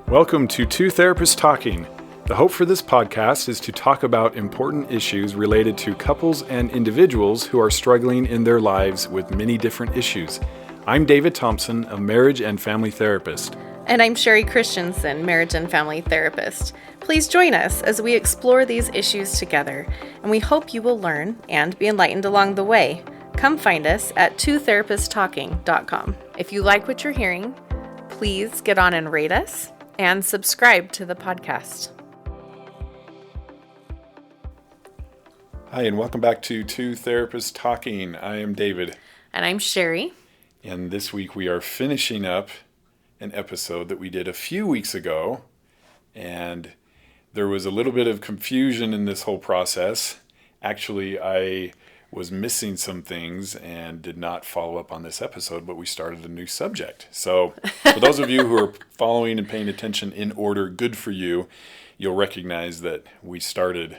Welcome to Two Therapists Talking. The hope for this podcast is to talk about important issues related to couples and individuals who are struggling in their lives with many different issues. I'm David Thompson, a marriage and family therapist. And I'm Sheri Christensen, marriage and family therapist. Please join us as we explore these issues together, and we hope you will learn and be enlightened along the way. Come find us at twotherapisttalking.com. If you like what you're hearing, please get on and rate us and subscribe to the podcast. Hi, and welcome back to Two Therapists Talking. I am David. And I'm Sheri. And this week we are finishing up an episode that we did a few weeks ago. And there was a little bit of confusion in this whole process. Actually, I was missing some things and did not follow up on this episode, but we started a new subject. So for those of you who are following and paying attention in order, good for you. You'll recognize that we started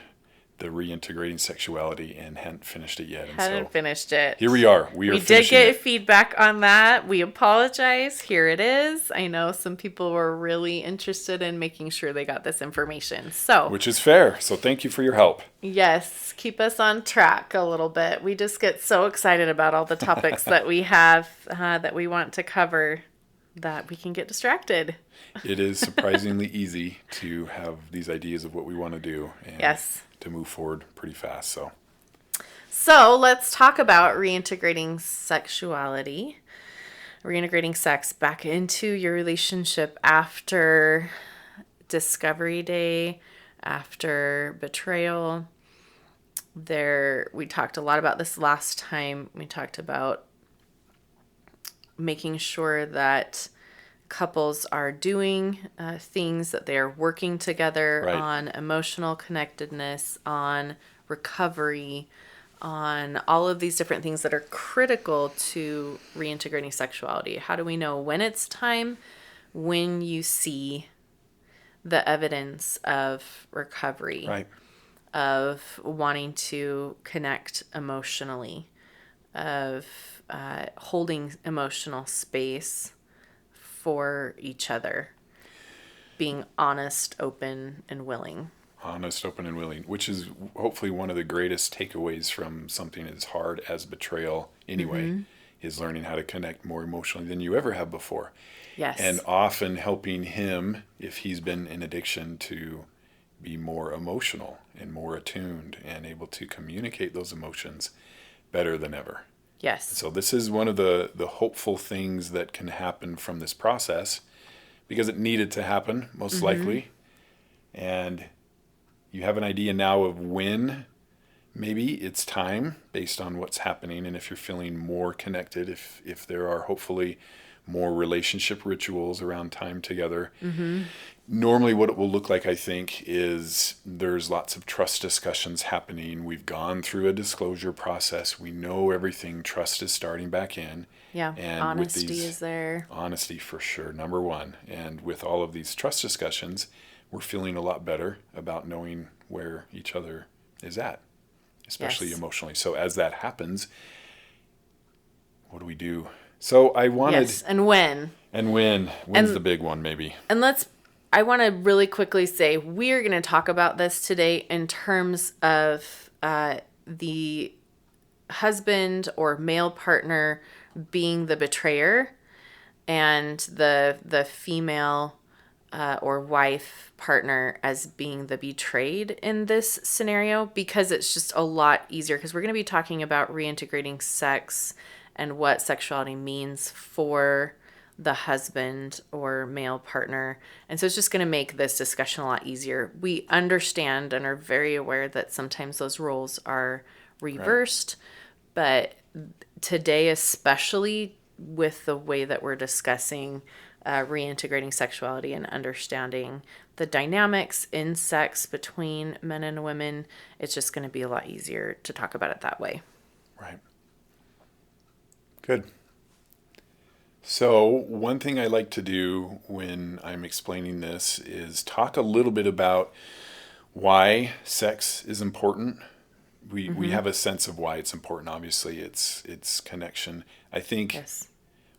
the reintegrating sexuality and hadn't finished it yet. Hadn't finished it. Here we are. We did get feedback on that. We apologize. Here it is. I know some people were really interested in making sure they got this information. Which is fair. So thank you for your help. Yes. Keep us on track a little bit. We just get so excited about all the topics that we have that we want to cover that we can get distracted. It is surprisingly easy to have these ideas of what we want to do. And yes. To move forward pretty fast. So let's talk about reintegrating sexuality, reintegrating sex back into your relationship after discovery day, after betrayal. We talked a lot about this last time. We talked about making sure that couples are doing things, that they are working together on emotional connectedness, on recovery, on all of these different things that are critical to reintegrating sexuality. How do we know when it's time? When you see the evidence of recovery, of wanting to connect emotionally, of holding emotional space for each other, being honest, open, and willing. Honest, open, and willing, which is hopefully one of the greatest takeaways from something as hard as betrayal anyway, is learning how to connect more emotionally than you ever have before. Yes. And often helping him, if he's been in addiction, to be more emotional and more attuned and able to communicate those emotions better than ever. Yes. So this is one of the hopeful things that can happen from this process, because it needed to happen, most likely. And you have an idea now of when maybe it's time, based on what's happening, and if you're feeling more connected, if there are hopefully more relationship rituals around time together. Normally what it will look like, I think, is there's lots of trust discussions happening. We've gone through a disclosure process. We know everything. Trust is starting back in. Yeah, and honesty is there. Honesty for sure, number one. And with all of these trust discussions, we're feeling a lot better about knowing where each other is at, especially emotionally. So as that happens, what do we do? So I wanted... Yes, and when. And when. When's the big one, maybe? And I want to really quickly say, we are going to talk about this today in terms of the husband or male partner being the betrayer and the female or wife partner as being the betrayed in this scenario, because it's just a lot easier, because we're going to be talking about reintegrating sex and what sexuality means for the husband or male partner. And so it's just going to make this discussion a lot easier. We understand and are very aware that sometimes those roles are reversed, but today, especially with the way that we're discussing reintegrating sexuality and understanding the dynamics in sex between men and women, it's just going to be a lot easier to talk about it that way. Right. Good. So one thing I like to do when I'm explaining this is talk a little bit about why sex is important. We have a sense of why it's important. Obviously, it's connection. I think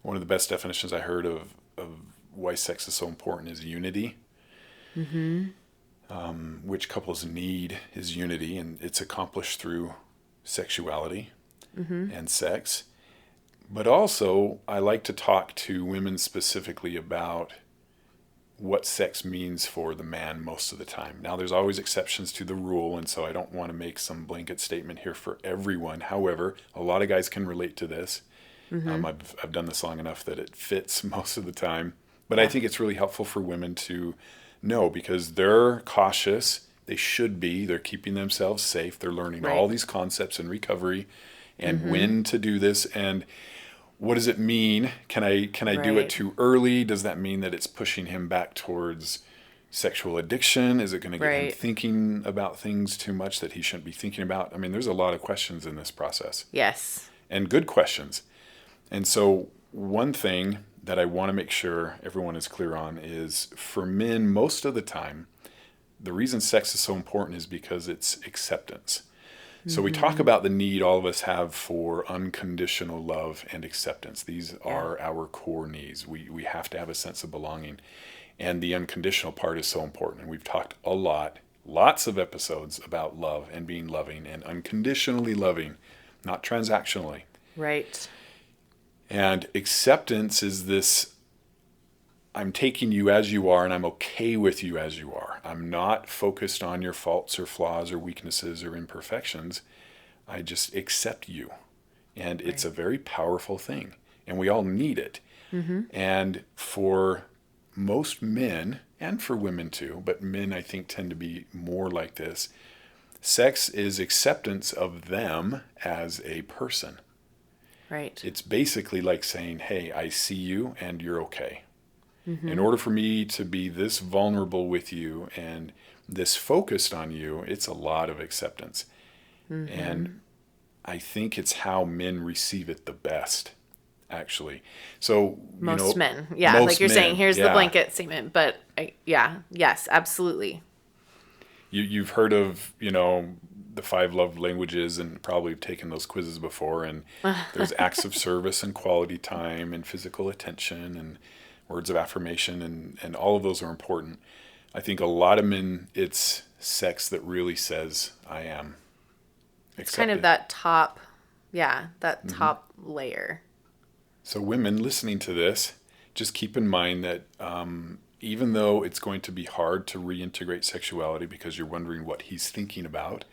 one of the best definitions I heard of why sex is so important is unity. Which couples need is unity, and it's accomplished through sexuality and sex. But also, I like to talk to women specifically about what sex means for the man most of the time. Now, there's always exceptions to the rule, and so I don't want to make some blanket statement here for everyone. However, a lot of guys can relate to this. I've done this long enough that it fits most of the time. But I think it's really helpful for women to know, because they're cautious. They should be. They're keeping themselves safe. They're learning all these concepts in recovery and when to do this, and what does it mean? Can I do it too early? Does that mean that it's pushing him back towards sexual addiction? Is it going to get him thinking about things too much that he shouldn't be thinking about? I mean, there's a lot of questions in this process. Yes. And good questions. And so one thing that I want to make sure everyone is clear on is, for men, most of the time, the reason sex is so important is because it's acceptance. So we talk about the need all of us have for unconditional love and acceptance. These are our core needs. We have to have a sense of belonging. And the unconditional part is so important. And we've talked a lot, lots of episodes about love and being loving and unconditionally loving, not transactionally. Right. And acceptance is this: I'm taking you as you are, and I'm okay with you as you are. I'm not focused on your faults or flaws or weaknesses or imperfections. I just accept you. And it's a very powerful thing. And we all need it. And for most men, and for women too, but men I think tend to be more like this, sex is acceptance of them as a person. Right. It's basically like saying, hey, I see you and you're okay. In order for me to be this vulnerable with you and this focused on you, it's a lot of acceptance. And I think it's how men receive it the best, actually. So, most men. Yeah. most Like you're men, saying, here's the blanket statement. But yes, absolutely. You've heard of, the 5 love languages, and probably taken those quizzes before. And there's acts of service and quality time and physical attention and words of affirmation, and all of those are important. I think a lot of men, it's sex that really says, I am accepted. It's kind of that top, top layer. So women listening to this, just keep in mind that even though it's going to be hard to reintegrate sexuality because you're wondering what he's thinking about,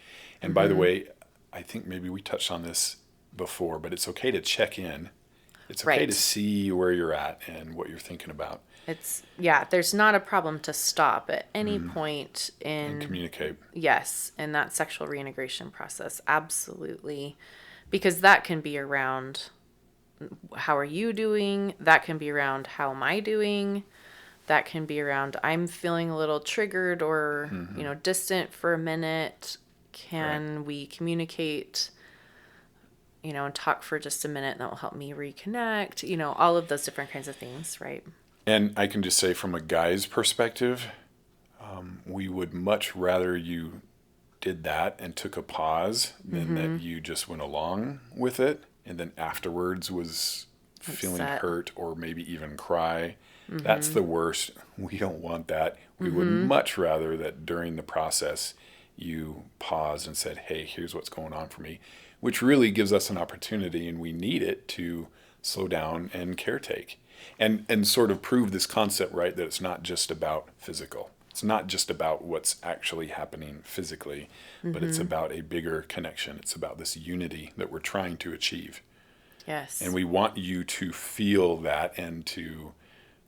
and by the way, I think maybe we touched on this before, but it's okay to check in. It's okay to see where you're at and what you're thinking about. There's not a problem to stop at any point and communicate. Yes, in that sexual reintegration process. Absolutely. Because that can be around, how are you doing? That can be around, how am I doing? That can be around, I'm feeling a little triggered or, distant for a minute. Can we communicate, and talk for just a minute, and that will help me reconnect, all of those different kinds of things, right? And I can just say, from a guy's perspective, we would much rather you did that and took a pause than that you just went along with it and then afterwards was feeling hurt or maybe even cry. That's the worst. We don't want that. We would much rather that during the process you paused and said, hey, here's what's going on for me, which really gives us an opportunity, and we need it, to slow down and caretake and sort of prove this concept, right, that it's not just about physical. It's not just about what's actually happening physically, but it's about a bigger connection. It's about this unity that we're trying to achieve. Yes. And we want you to feel that and to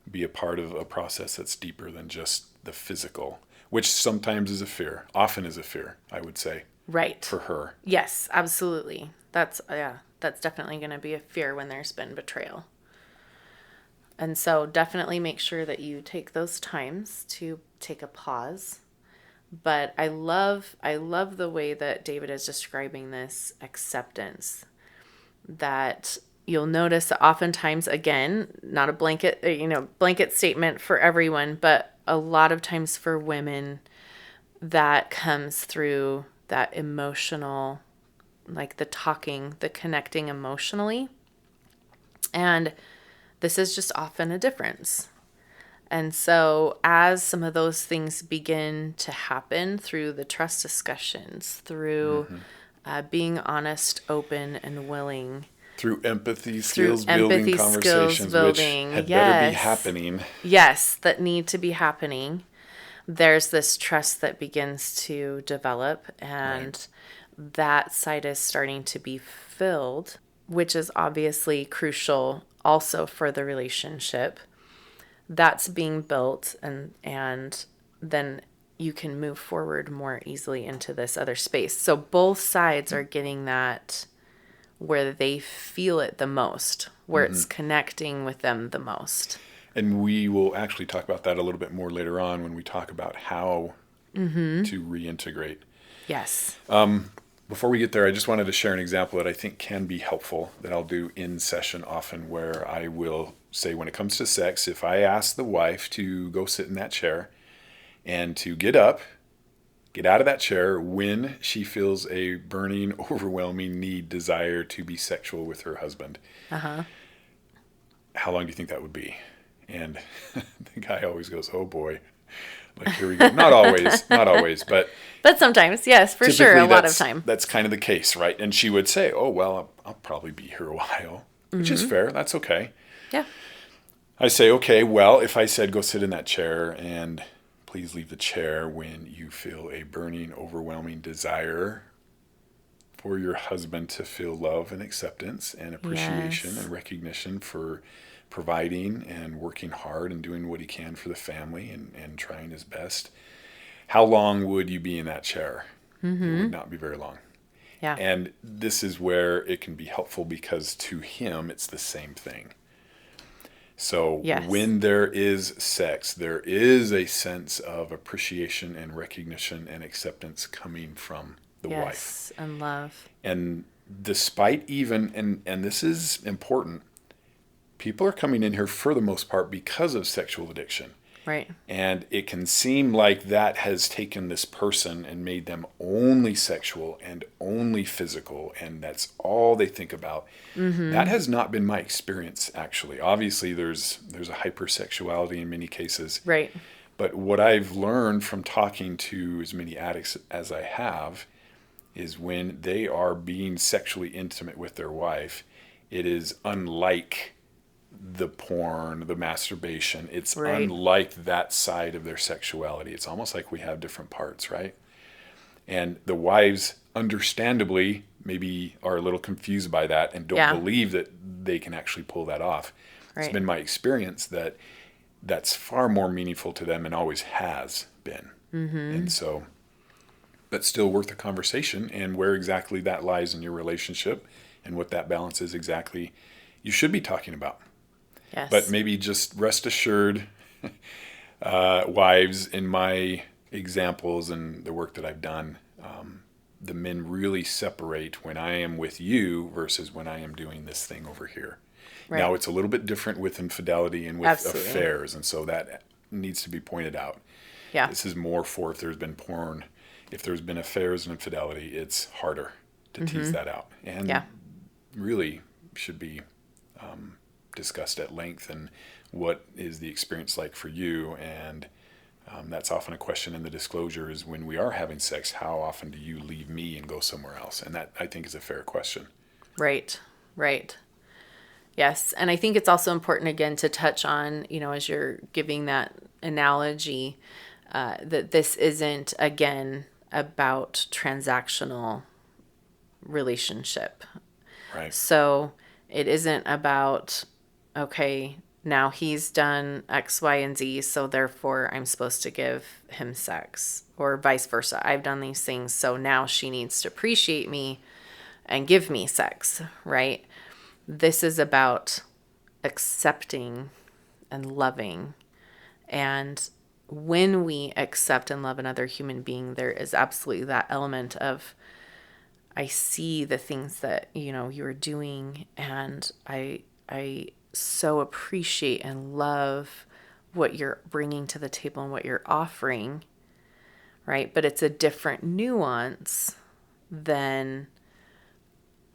be a part of a process that's deeper than just the physical, which sometimes is a fear, often is a fear, I would say. Right. For her. Yes, absolutely. That's definitely going to be a fear when there's been betrayal. And so definitely make sure that you take those times to take a pause. But I love the way that David is describing this acceptance, that you'll notice that oftentimes, again, not a blanket statement for everyone, but a lot of times for women, that comes through that emotional, like the talking, the connecting emotionally. And this is just often a difference. And so as some of those things begin to happen through the trust discussions, through being honest, open, and willing, Through empathy through skills building empathy skills conversations, which building, had better be yes, happening. yes, that need to be happening, there's this trust that begins to develop, and that side is starting to be filled, which is obviously crucial also for the relationship. That's being built, and then you can move forward more easily into this other space. So both sides are getting that where they feel it the most, where it's connecting with them the most. And we will actually talk about that a little bit more later on when we talk about how to reintegrate. Yes. Before we get there, I just wanted to share an example that I think can be helpful that I'll do in session often, where I will say, when it comes to sex, if I ask the wife to go sit in that chair and to get up, get out of that chair when she feels a burning, overwhelming need, desire to be sexual with her husband, how long do you think that would be? And the guy always goes, oh boy, like, here we go. Not always, but sometimes, yes, for sure, a lot of time. That's kind of the case, right? And she would say, oh, well, I'll probably be here a while, which is fair. That's okay. Yeah. I say, okay, well, if I said go sit in that chair and please leave the chair when you feel a burning, overwhelming desire for your husband to feel love and acceptance and appreciation and recognition for providing and working hard and doing what he can for the family and trying his best. How long would you be in that chair? It would not be very long. Yeah. And this is where it can be helpful because to him, it's the same thing. So when there is sex, there is a sense of appreciation and recognition and acceptance coming from the wife. Yes, and love. And despite even, and this is important, people are coming in here for the most part because of sexual addiction. Right. And it can seem like that has taken this person and made them only sexual and only physical, and that's all they think about. That has not been my experience, actually. Obviously, there's a hypersexuality in many cases. Right. But what I've learned from talking to as many addicts as I have is when they are being sexually intimate with their wife, it is unlike the porn, the masturbation. It's unlike that side of their sexuality. It's almost like we have different parts, right? And the wives, understandably, maybe are a little confused by that and don't believe that they can actually pull that off. Right. It's been my experience that that's far more meaningful to them and always has been. And so, but still worth a conversation, and where exactly that lies in your relationship and what that balance is exactly you should be talking about. Yes. But maybe just rest assured, wives, in my examples and the work that I've done, the men really separate when I am with you versus when I am doing this thing over here. Right. Now, it's a little bit different with infidelity and with affairs, and so that needs to be pointed out. Yeah. This is more for if there's been porn. If there's been affairs and infidelity, it's harder to tease that out. And really should be discussed at length, and what is the experience like for you. And that's often a question in the disclosure is, when we are having sex, how often do you leave me and go somewhere else? And that, I think, is a fair question. Right. Yes. And I think it's also important, again, to touch on, as you're giving that analogy, that this isn't, again, about transactional relationship. Right. So it isn't about, okay, now he's done X, Y, and Z, so therefore I'm supposed to give him sex, or vice versa. I've done these things, so now she needs to appreciate me and give me sex, right? This is about accepting and loving. And when we accept and love another human being, there is absolutely that element of, I see the things that, you're doing, and I so appreciate and love what you're bringing to the table and what you're offering, right? But it's a different nuance than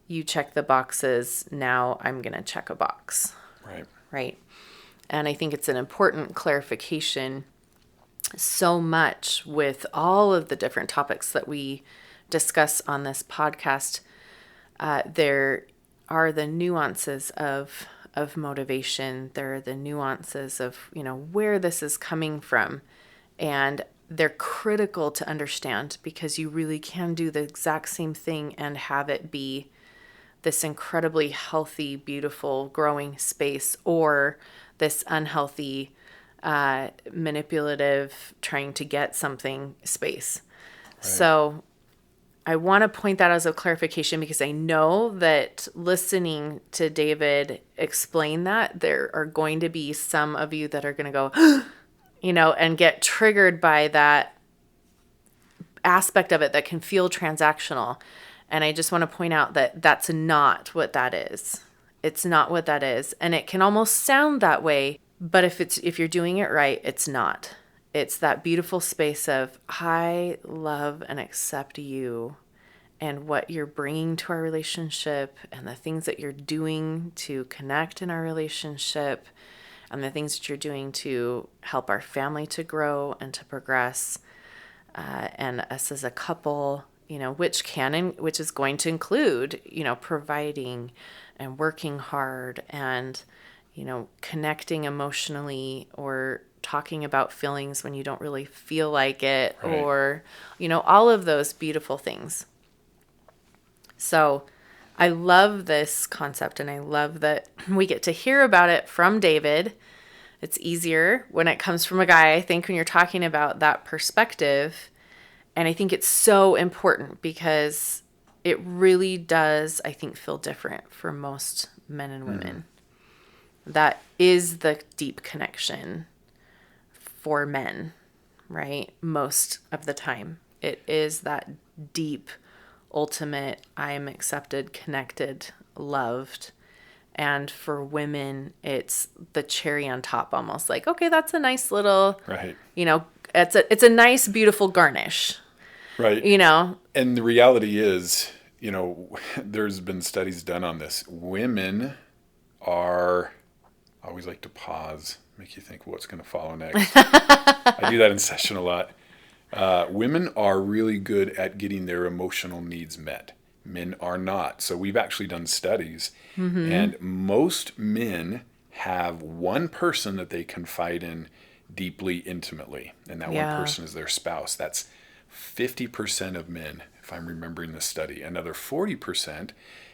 you check the boxes, now I'm going to check a box. Right. Right. And I think it's an important clarification so much with all of the different topics that we discuss on this podcast. There are the nuances of motivation. There are the nuances of, where this is coming from. And they're critical to understand, because you really can do the exact same thing and have it be this incredibly healthy, beautiful, growing space, or this unhealthy, manipulative, trying to get something space. Right. So I want to point that as a clarification, because I know that listening to David explain that, there are going to be some of you that are going to go, and get triggered by that aspect of it that can feel transactional. And I just want to point out that that's not what that is. It's not what that is. And it can almost sound that way, but if you're doing it right, it's not. It's that beautiful space of, I love and accept you and what you're bringing to our relationship, and the things that you're doing to connect in our relationship, and the things that you're doing to help our family to grow and to progress, and us as a couple, which is going to include, providing and working hard and, connecting emotionally, or talking about feelings when you don't really feel like it, right. Or, all of those beautiful things. So I love this concept, and I love that we get to hear about it from David. It's easier when it comes from a guy, I think, when you're talking about that perspective. And I think it's so important, because it really does, I think, feel different for most men and women. That is the deep connection for men, right? Most of the time. It is that deep, ultimate, I am accepted, connected, loved. And for women, it's the cherry on top, almost like, okay, that's a nice little, right. It's a nice, beautiful garnish. Right. And the reality is, there's been studies done on this. Women are, I always like to pause, make you think what's going to follow next. I do that in session a lot. Women are really good at getting their emotional needs met. Men are not. So we've actually done studies, and most men have one person that they confide in deeply, intimately, and that one person is their spouse. That's 50% of men, if I'm remembering the study. Another 40%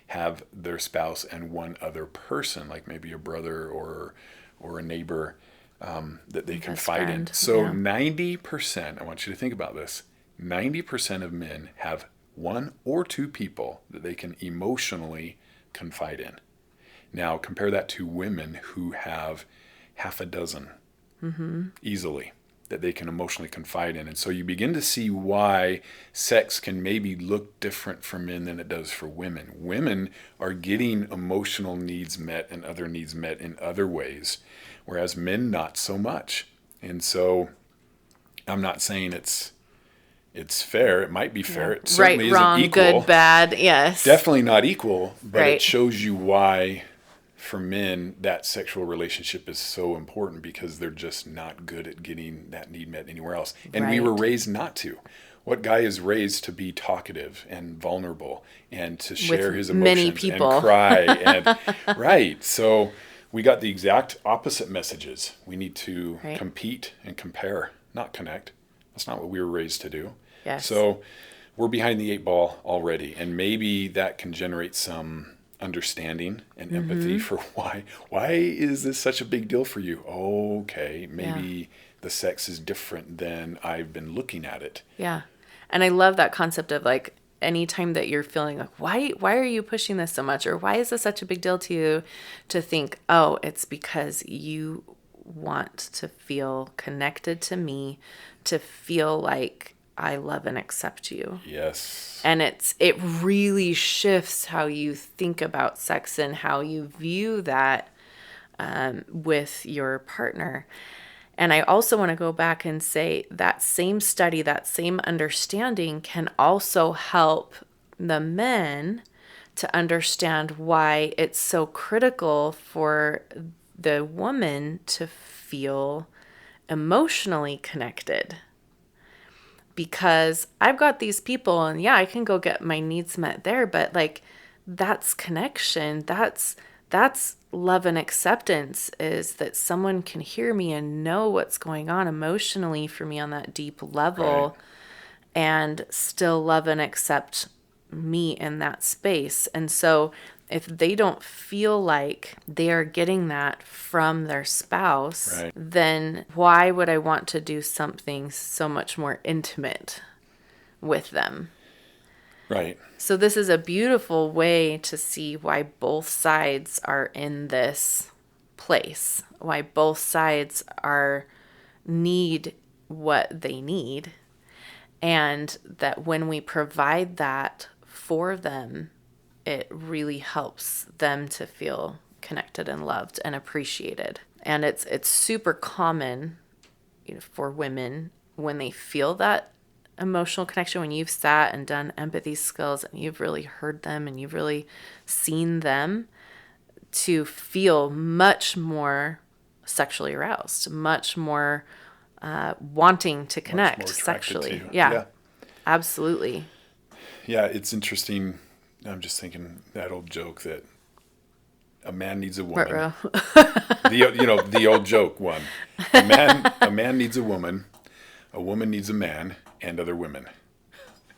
have their spouse and one other person, like maybe a brother or a neighbor, that they confide in. So 90%, I want you to think about this, 90% of men have one or two people that they can emotionally confide in. Now compare that to women who have half a dozen easily that they can emotionally confide in. And so you begin to see why sex can maybe look different for men than it does for women. Women are getting emotional needs met and other needs met in other ways, whereas men not so much. And so I'm not saying it's fair. It might be fair. It certainly isn't wrong, equal. Good, bad, yes. Definitely not equal, but it shows you why for men that sexual relationship is so important, because they're just not good at getting that need met anywhere else. And we were raised not to. What guy is raised to be talkative and vulnerable and to share his emotions and cry and So we got the exact opposite messages. We need to compete and compare, not connect. That's not what we were raised to do. Yes. So we're behind the eight ball already, and maybe that can generate some understanding and empathy for why is this such a big deal for you? Okay, maybe the sex is different than I've been looking at it. Yeah. And I love that concept of, like, anytime that you're feeling like, why are you pushing this so much? Or why is this such a big deal to you? To think, oh, it's because you want to feel connected to me, to feel like I love and accept you. Yes. And it really shifts how you think about sex and how you view that with your partner. And I also want to go back and say that same study, that same understanding can also help the men to understand why it's so critical for the woman to feel emotionally connected. Because I've got these people and yeah, I can go get my needs met there, but like that's connection. That's love and acceptance, is that someone can hear me and know what's going on emotionally for me on that deep level, Right. and still love and accept me in that space. And so if they don't feel like they are getting that from their spouse, Right. then why would I want to do something so much more intimate with them? Right. So this is a beautiful way to see why both sides are in this place, why both sides need what they need, and that when we provide that for them, it really helps them to feel connected and loved and appreciated. And it's super common, for women when they feel that emotional connection, when you've sat and done empathy skills and you've really heard them and you've really seen them, to feel much more sexually aroused, much more wanting to connect Much more attracted sexually. to you. Yeah, absolutely. Yeah, it's interesting. I'm just thinking that old joke that a man needs a woman. The old joke one. A man needs a woman needs a man, and other women.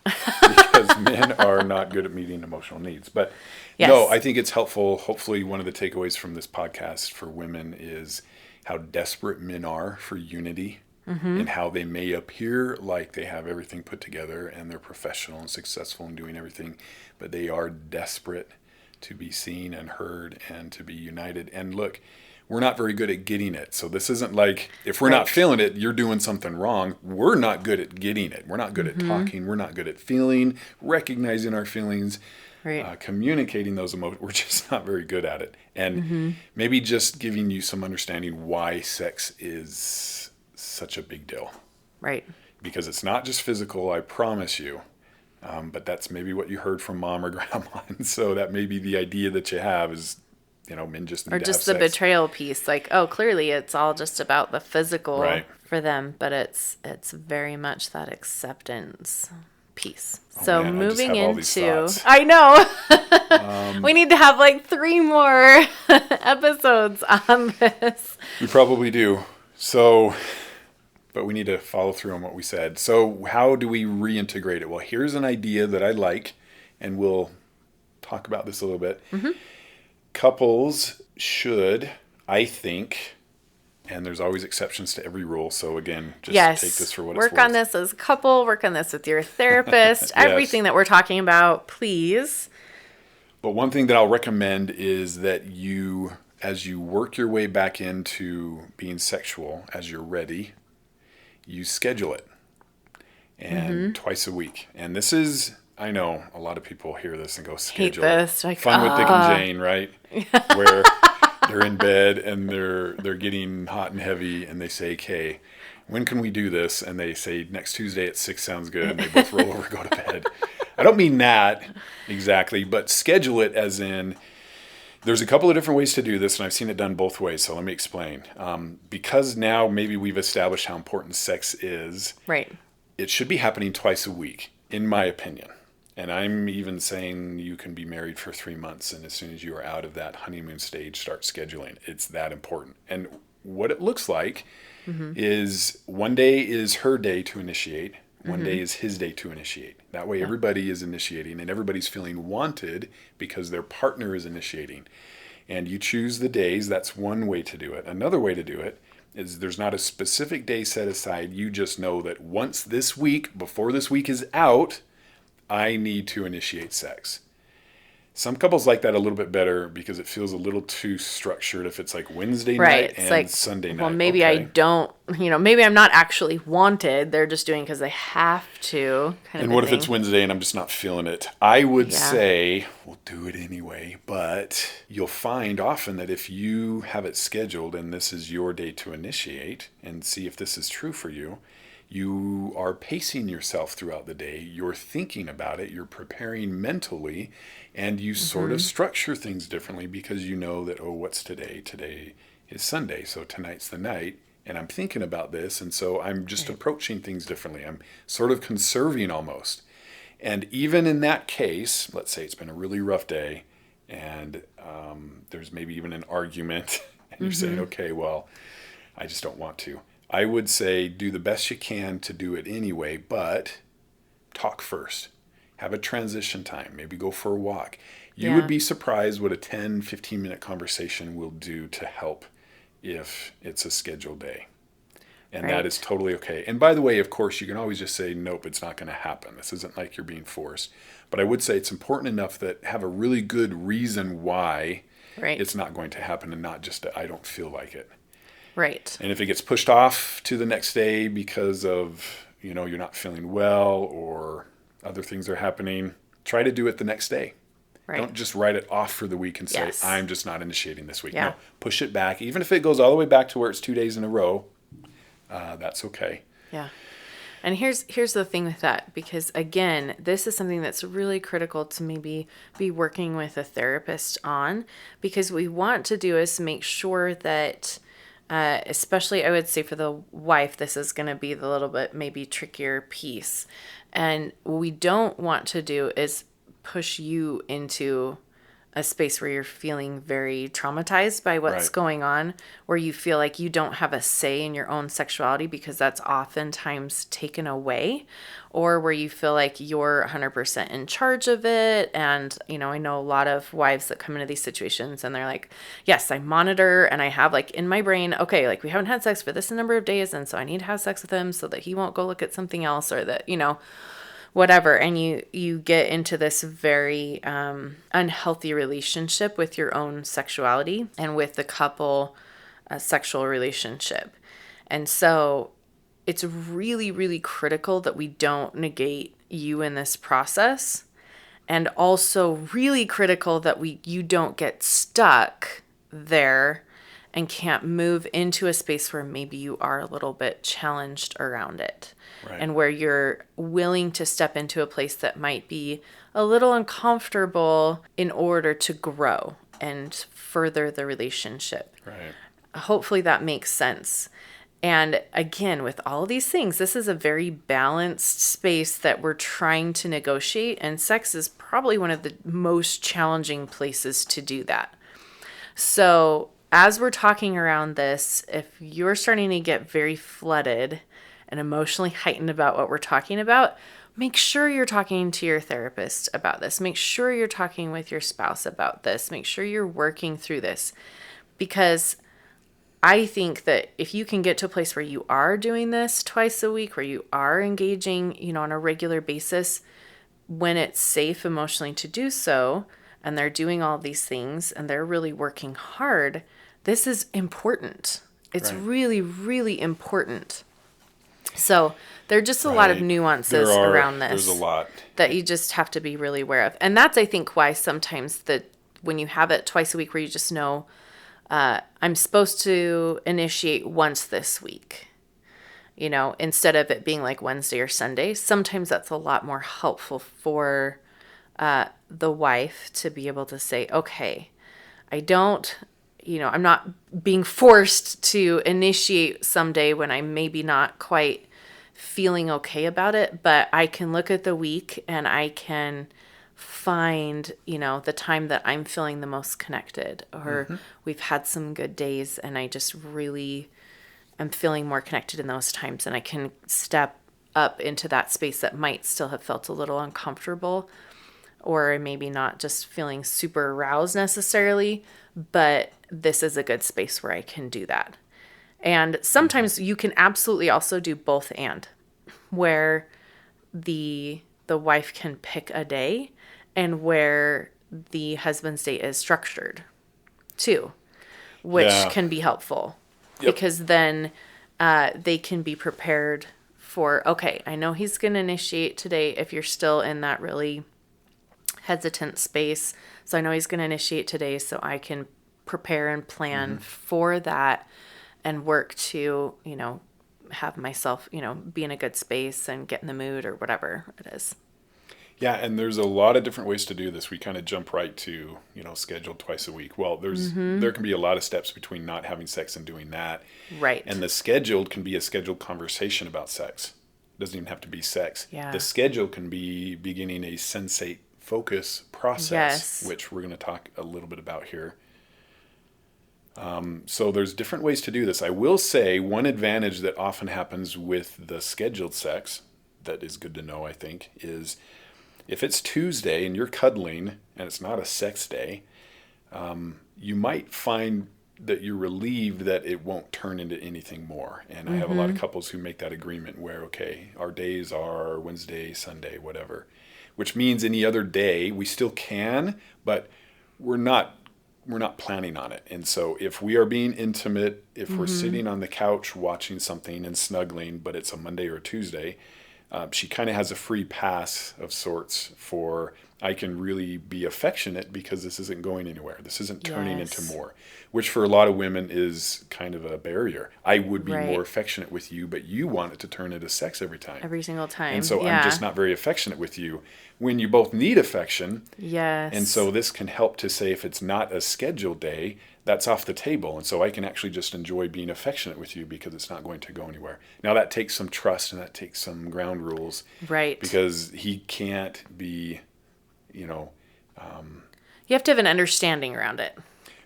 Because men are not good at meeting emotional needs. But Yes. no, I think it's helpful. Hopefully one of the takeaways from this podcast for women is how desperate men are for unity, and how they may appear like they have everything put together and they're professional and successful in doing everything, but they are desperate to be seen and heard and to be united. And look, we're not very good at getting it. So this isn't like, if we're not feeling it, you're doing something wrong. We're not good at getting it. We're not good at talking. We're not good at feeling, recognizing our feelings, communicating those emotions. We're just not very good at it. And maybe just giving you some understanding why sex is such a big deal. Right. Because it's not just physical, I promise you. But that's maybe what you heard from mom or grandma. And so that may be the idea that you have is, men just need or to just have the sex. betrayal piece, like, oh, clearly it's all just about the physical Right. for them, but it's very much that acceptance piece. Oh, So man, I just moving have all these into, thoughts. I know we need to have like 3 more episodes on this. We probably do. So, but we need to follow through on what we said. So how do we reintegrate it? Well, here's an idea that I like, and we'll talk about this a little bit. Couples should, I think, and there's always exceptions to every rule. So again, just take this for what it's worth. Work on this as a couple, work on this with your therapist, everything that we're talking about, please. But one thing that I'll recommend is that you, as you work your way back into being sexual, as you're ready, you schedule it. And twice a week. And this is, I know a lot of people hear this and go, schedule hate this. it. Like, Fun with Dick and Jane, right? Where they're in bed and they're getting hot and heavy and they say, okay, when can we do this? And they say, next Tuesday at 6 sounds good. And they both roll over, go to bed. I don't mean that exactly, but schedule it as in, there's a couple of different ways to do this, and I've seen it done both ways, so let me explain. Because now maybe we've established how important sex is, Right. it should be happening twice a week, in my opinion. And I'm even saying you can be married for 3 months, and as soon as you are out of that honeymoon stage, start scheduling. It's that important. And what it looks like is one day is her day to initiate, one day is his day to initiate. That way everybody is initiating and everybody's feeling wanted because their partner is initiating. And you choose the days. That's one way to do it. Another way to do it is there's not a specific day set aside. You just know that once this week, before this week is out, I need to initiate sex. Some couples like that a little bit better because it feels a little too structured if it's like Wednesday night and like, Sunday night. Well, maybe I don't, maybe I'm not actually wanted. They're just doing because they have to. And what if it's Wednesday and I'm just not feeling it? I would say, we'll do it anyway. But you'll find often that if you have it scheduled and this is your day to initiate and see if this is true for you, you are pacing yourself throughout the day. You're thinking about it. You're preparing mentally. And you sort of structure things differently because you know that, what's today? Today is Sunday, so tonight's the night, and I'm thinking about this, and so I'm just approaching things differently. I'm sort of conserving almost. And even in that case, let's say it's been a really rough day, and there's maybe even an argument, and you're saying, okay, well, I just don't want to. I would say do the best you can to do it anyway, but talk first. Have a transition time. Maybe go for a walk. You would be surprised what a 10, 15-minute conversation will do to help if it's a scheduled day. And that is totally okay. And by the way, of course, you can always just say, nope, it's not going to happen. This isn't like you're being forced. But I would say it's important enough that have a really good reason why it's not going to happen, and not just I don't feel like it. Right. And if it gets pushed off to the next day because of, you're not feeling well or other things are happening, try to do it the next day. Right. Don't just write it off for the week and say, I'm just not initiating this week. No, push it back. Even if it goes all the way back to where it's 2 days in a row, that's okay. Yeah. And here's the thing with that, because again, this is something that's really critical to maybe be working with a therapist on, because we want to do is make sure that, especially I would say for the wife, this is going to be the little bit maybe trickier piece. And what we don't want to do is push you into a space where you're feeling very traumatized by what's going on, where you feel like you don't have a say in your own sexuality because that's oftentimes taken away, or where you feel like you're 100% in charge of it. And, I know a lot of wives that come into these situations and they're like, yes, I monitor and I have like in my brain, okay, like we haven't had sex for this number of days, and so I need to have sex with him so that he won't go look at something else, or that, whatever. And you get into this very unhealthy relationship with your own sexuality and with the couple sexual relationship. And so it's really, really critical that we don't negate you in this process. And also really critical that you don't get stuck there and can't move into a space where maybe you are a little bit challenged around it. Right. And where you're willing to step into a place that might be a little uncomfortable in order to grow and further the relationship. Right. Hopefully that makes sense. And again, with all these things, this is a very balanced space that we're trying to negotiate, and sex is probably one of the most challenging places to do that. So as we're talking around this, if you're starting to get very flooded and emotionally heightened about what we're talking about, make sure you're talking to your therapist about this. Make sure you're talking with your spouse about this. Make sure you're working through this, because I think that if you can get to a place where you are doing this twice a week, where you are engaging, on a regular basis, when it's safe emotionally to do so, and they're doing all these things and they're really working hard, this is important. It's really, really important. So there are just a lot of nuances around this. There's a lot that you just have to be really aware of. And that's, I think, why sometimes when you have it twice a week where you just know, I'm supposed to initiate once this week, instead of it being like Wednesday or Sunday, sometimes that's a lot more helpful for the wife to be able to say, okay, I'm not being forced to initiate someday when I'm maybe not quite feeling okay about it, but I can look at the week and I can find, the time that I'm feeling the most connected, or we've had some good days and I just really am feeling more connected in those times, and I can step up into that space that might still have felt a little uncomfortable, or maybe not just feeling super aroused necessarily, but this is a good space where I can do that. And sometimes you can absolutely also do both, and where the wife can pick a day and where the husband's day is structured too, which can be helpful because then they can be prepared for, okay, I know he's going to initiate today if you're still in that really hesitant space. So I know he's going to initiate today, so I can prepare and plan for that and work to, have myself, be in a good space and get in the mood or whatever it is. Yeah, and there's a lot of different ways to do this. We kind of jump right to, scheduled twice a week. Well, there can be a lot of steps between not having sex and doing that. Right. And the scheduled can be a scheduled conversation about sex. It doesn't even have to be sex. Yeah. The schedule can be beginning a sensate focus process, yes. which we're going to talk a little bit about here. So there's different ways to do this. I will say one advantage that often happens with the scheduled sex that is good to know, I think, is if it's Tuesday and you're cuddling and it's not a sex day, you might find that you're relieved that it won't turn into anything more. And I have a lot of couples who make that agreement where, okay, our days are Wednesday, Sunday, whatever, which means any other day we still can, but we're not planning on it. And so if we are being intimate, if we're sitting on the couch watching something and snuggling, but it's a Monday or a Tuesday, she kind of has a free pass of sorts for, I can really be affectionate because this isn't going anywhere. This isn't turning into more, which for a lot of women is kind of a barrier. I would be more affectionate with you, but you want it to turn into sex every time. Every single time. And so I'm just not very affectionate with you when you both need affection. Yes. And so this can help to say if it's not a scheduled day, that's off the table. And so I can actually just enjoy being affectionate with you because it's not going to go anywhere. Now that takes some trust and that takes some ground rules. Right. Because he can't be, you have to have an understanding around it.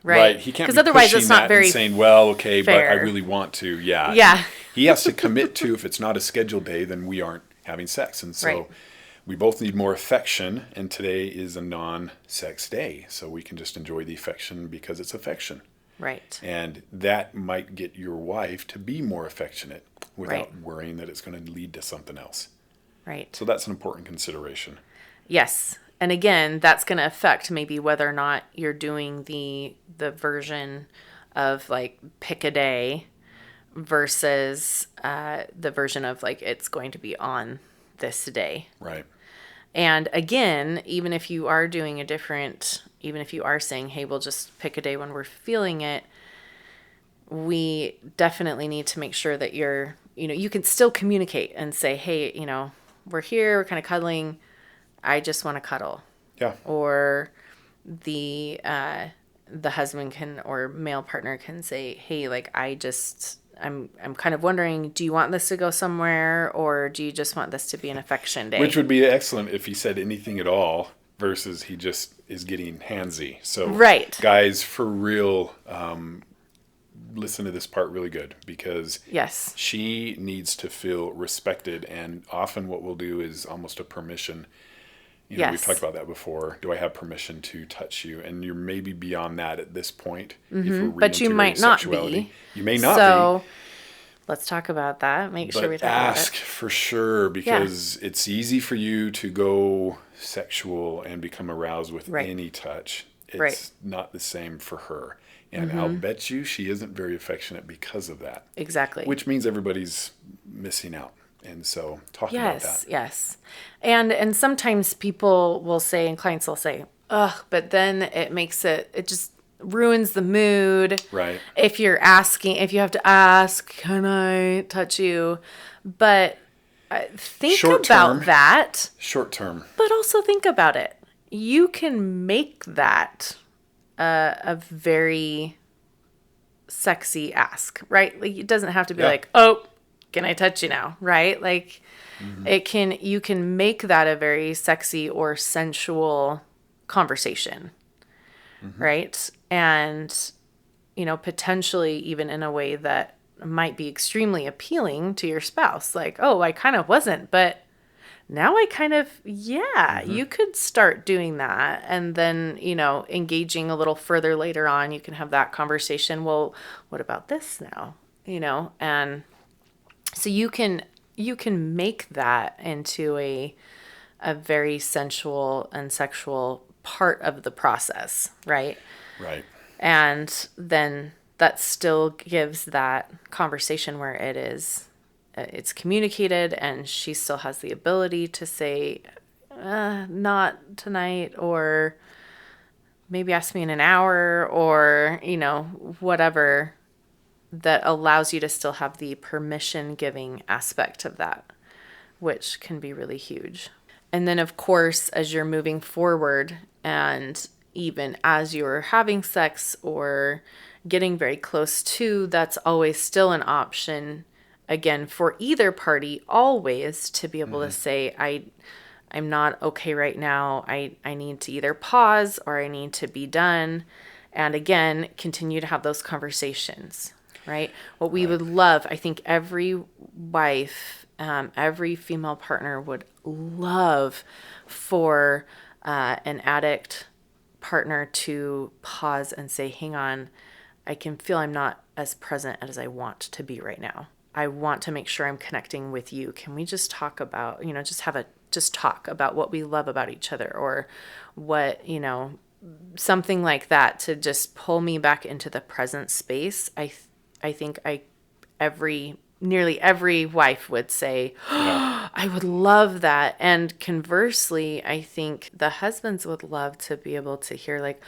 Right. Right. He can't be otherwise pushing it's not that very and saying, well, okay, fair. but I really want to. Yeah. Yeah. He has to commit to, if it's not a scheduled day, then we aren't having sex. And so we both need more affection. And today is a non-sex day. So we can just enjoy the affection because it's affection. Right. And that might get your wife to be more affectionate without worrying that it's going to lead to something else. Right. So that's an important consideration. Yes. And again, that's going to affect maybe whether or not you're doing the version of like pick a day versus the version of like it's going to be on this day. Right. And again, even if you are doing even if you are saying, hey, we'll just pick a day when we're feeling it, we definitely need to make sure that you can still communicate and say, hey, we're here, we're kind of cuddling. I just want to cuddle. Yeah. Or the husband can, or male partner can say, hey, like, I'm kind of wondering, do you want this to go somewhere or do you just want this to be an affection day? Which would be excellent if he said anything at all versus he just is getting handsy. So guys, for real, listen to this part really good because she needs to feel respected. And often what we'll do is almost a permission. We've talked about that before. Do I have permission to touch you? And you're maybe beyond that at this point. If we're but you might not be. You may not be. So let's talk about that. Make sure we talk about it. Ask for sure because it's easy for you to go sexual and become aroused with any touch. It's not the same for her. And I'll bet you she isn't very affectionate because of that. Exactly. Which means everybody's missing out. And so talking about that. Yes. And sometimes people will say, and clients will say, ugh, but then it just ruins the mood. Right. If you have to ask, can I touch you? But think about that. Short term. But also think about it. You can make that a very sexy ask, right? Like it doesn't have to be like, oh, can I touch you now? Right? Like you can make that a very sexy or sensual conversation. Right? And, potentially even in a way that might be extremely appealing to your spouse. Like, oh, I kind of wasn't, but now I kind of, you could start doing that. And then, engaging a little further later on, you can have that conversation. Well, what about this now? And so you can make that into a very sensual and sexual part of the process, right? Right. And then that still gives that conversation where it's communicated and she still has the ability to say, not tonight, or maybe ask me in an hour, or, whatever, that allows you to still have the permission giving aspect of that, which can be really huge. And then, of course, as you're moving forward and even as you're having sex or getting very close to, that's always still an option, again, for either party, always to be able to say, I'm not okay right now. I need to either pause or I need to be done. And again, continue to have those conversations, right? What we would love, I think every wife, every female partner would love for an addict partner to pause and say, hang on, I can feel I'm not as present as I want to be right now. I want to make sure I'm connecting with you. Can we just talk about, just talk about what we love about each other, or what, something like that, to just pull me back into the present space. I think nearly every wife would say, oh, I would love that. And conversely, I think the husbands would love to be able to hear, like,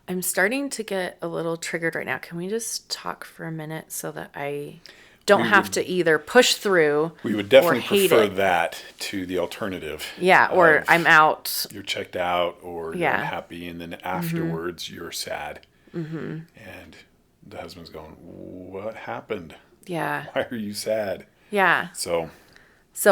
I'm starting to get a little triggered right now. Can we just talk for a minute so that I don't have to either push through. We would definitely prefer that to the alternative. Yeah, or I'm out. You're checked out, or you're unhappy, and then afterwards you're sad. Mm-hmm. And the husband's going, what happened? Yeah. Why are you sad? Yeah. So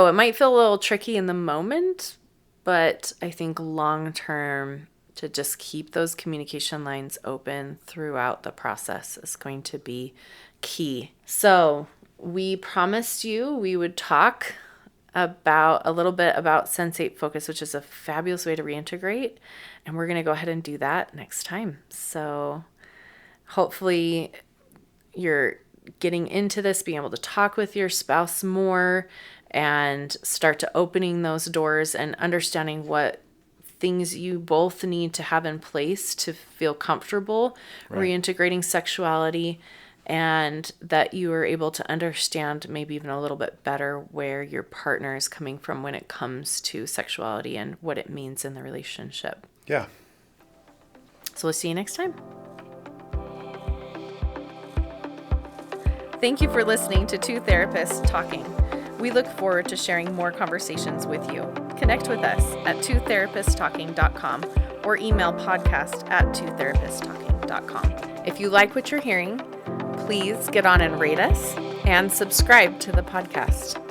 it might feel a little tricky in the moment, but I think long term, to just keep those communication lines open throughout the process is going to be key. So we promised you we would talk about a little bit about sensate focus, which is a fabulous way to reintegrate. And we're going to go ahead and do that next time. So hopefully you're getting into this, being able to talk with your spouse more and start to opening those doors and understanding what things you both need to have in place to feel comfortable reintegrating sexuality, and that you are able to understand maybe even a little bit better where your partner is coming from when it comes to sexuality and what it means in the relationship. Yeah. So we'll see you next time. Thank you for listening to Two Therapists Talking. We look forward to sharing more conversations with you. Connect with us at twotherapisttalking.com or email podcast@twotherapisttalking.com. If you like what you're hearing, please get on and rate us and subscribe to the podcast.